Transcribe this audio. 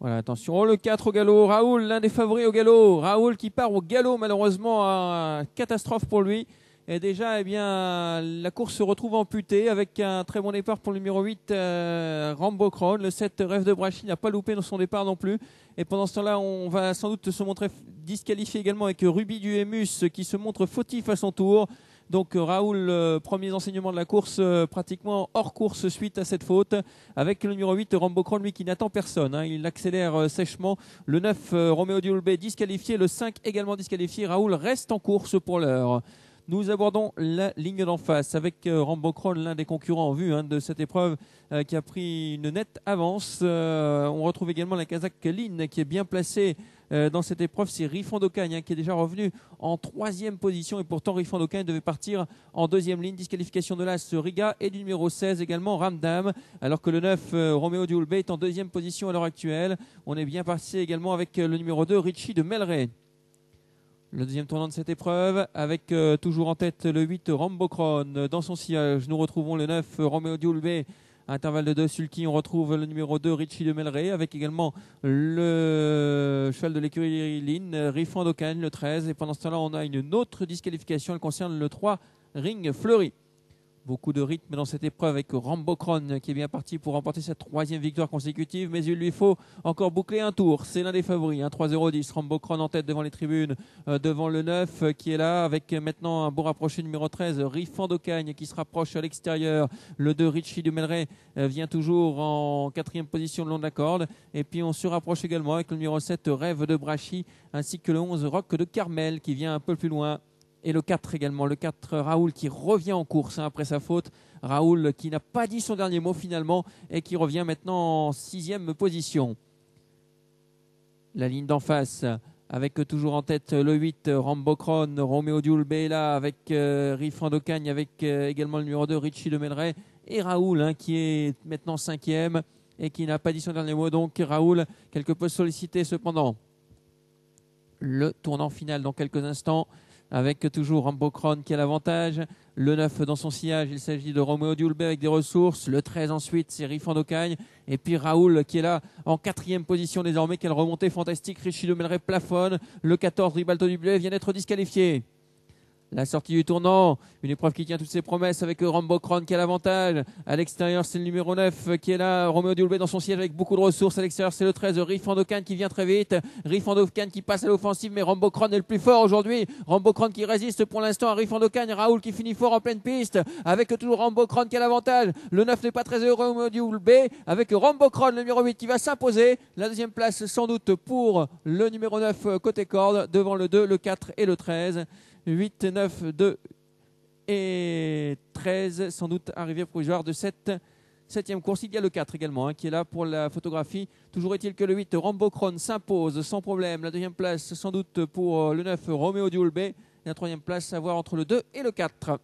Voilà, attention, oh, le 4 au galop, Raoul, l'un des favoris au galop. Raoul qui part au galop, malheureusement, catastrophe pour lui. Et déjà, eh bien, la course se retrouve amputée avec un très bon départ pour le numéro 8, Rambo Crown. Le 7, Rêve de Brachy, n'a pas loupé dans son départ non plus. Et pendant ce temps-là, on va sans doute se montrer disqualifié également avec Ruby du Emus qui se montre fautif à son tour. Donc Raoul, premiers enseignements de la course, pratiquement hors course suite à cette faute, avec le numéro 8, Rambo Crown, lui qui n'attend personne, hein. Il accélère sèchement. Le 9, Roméo Diulbé, disqualifié. Le 5 également disqualifié. Raoul reste en course pour l'heure. Nous abordons la ligne d'en face avec Rambo Crown, l'un des concurrents en vue de cette épreuve, qui a pris une nette avance. On retrouve également la Kazakh Lynn qui est bien placée dans cette épreuve. C'est Riffon d'Ocagne qui est déjà revenu en 3e position, et pourtant Riffon d'Ocagne devait partir en 2e ligne. Disqualification de l'As Riga et du numéro 16 également Ramdam, alors que le 9, Roméo Diulbé, est en 2e position à l'heure actuelle. On est bien passé également avec le numéro 2, Richie de Melray. Le deuxième tournant de cette épreuve avec toujours en tête le 8, Rambo Crown. Dans son sillage, nous retrouvons le 9, Roméo Diulbé. Intervalle de 2 sulky, on retrouve le numéro 2, Richie de Melray, avec également le cheval de l'écurie Lynn, Riffon d'Ocagne, le 13. Et pendant ce temps-là, on a une autre disqualification. Elle concerne le 3, Ring Fleury. Beaucoup de rythme dans cette épreuve avec Rambo Crown qui est bien parti pour remporter sa 3e victoire consécutive, mais il lui faut encore boucler un tour. C'est l'un des favoris, 3-0-10. Rambo Crown en tête devant les tribunes, devant le 9 qui est là, avec maintenant un bon rapproché numéro 13, Riffon d'Ocagne qui se rapproche à l'extérieur. Le 2, Richie de Melray, vient toujours en 4e position le long de la corde. Et puis on se rapproche également avec le numéro 7, Rêve de Brachy, ainsi que le 11, Rock de Carmel qui vient un peu plus loin. Et le 4 également, le 4, Raoul qui revient en course après sa faute. Raoul qui n'a pas dit son dernier mot finalement et qui revient maintenant en 6e position. La ligne d'en face avec toujours en tête le 8, Rambo Crown, Roméo Diulbé là avec Riffon d'Ocagne, avec également le numéro 2, Richie de Melray, et Raoul qui est maintenant 5e et qui n'a pas dit son dernier mot. Donc Raoul quelque peu sollicité cependant. Le tournant final dans quelques instants, avec toujours Rambo Crown qui a l'avantage. Le 9 dans son sillage, il s'agit de Roméo Diulbé avec des ressources. Le 13 ensuite, c'est Riffon d'Ocagne. Et puis Raoul qui est là en 4e position désormais. Quelle remontée fantastique. Richie de Melray plafonne. Le 14, Ribalto Diulbé, vient d'être disqualifié. La sortie du tournant, une épreuve qui tient toutes ses promesses avec Rambo Crown qui a l'avantage. À l'extérieur, c'est le numéro 9 qui est là, Roméo Diulbé dans son siège avec beaucoup de ressources. À l'extérieur, c'est le 13, Riffon d'Ocagne qui vient très vite. Riffon d'Ocagne qui passe à l'offensive, mais Rambo Crown est le plus fort aujourd'hui. Rambo Crown qui résiste pour l'instant à Riffon d'Ocagne. Raoul qui finit fort en pleine piste avec toujours Rambo Crown qui a l'avantage. Le 9 n'est pas très heureux, Roméo Diulbé, avec Rambo Crown, le numéro 8 qui va s'imposer. La 2e place sans doute pour le numéro 9 côté corde, devant le 2, le 4 et le 13. 8, 9, 2 et 13, sans doute arrivée provisoire de cette 7e course. Il y a le 4 également qui est là pour la photographie. Toujours est-il que le 8, Rambo Crown, s'impose sans problème. La 2e place sans doute pour le 9, Roméo Diulbé. La 3e place à voir entre le 2 et le 4.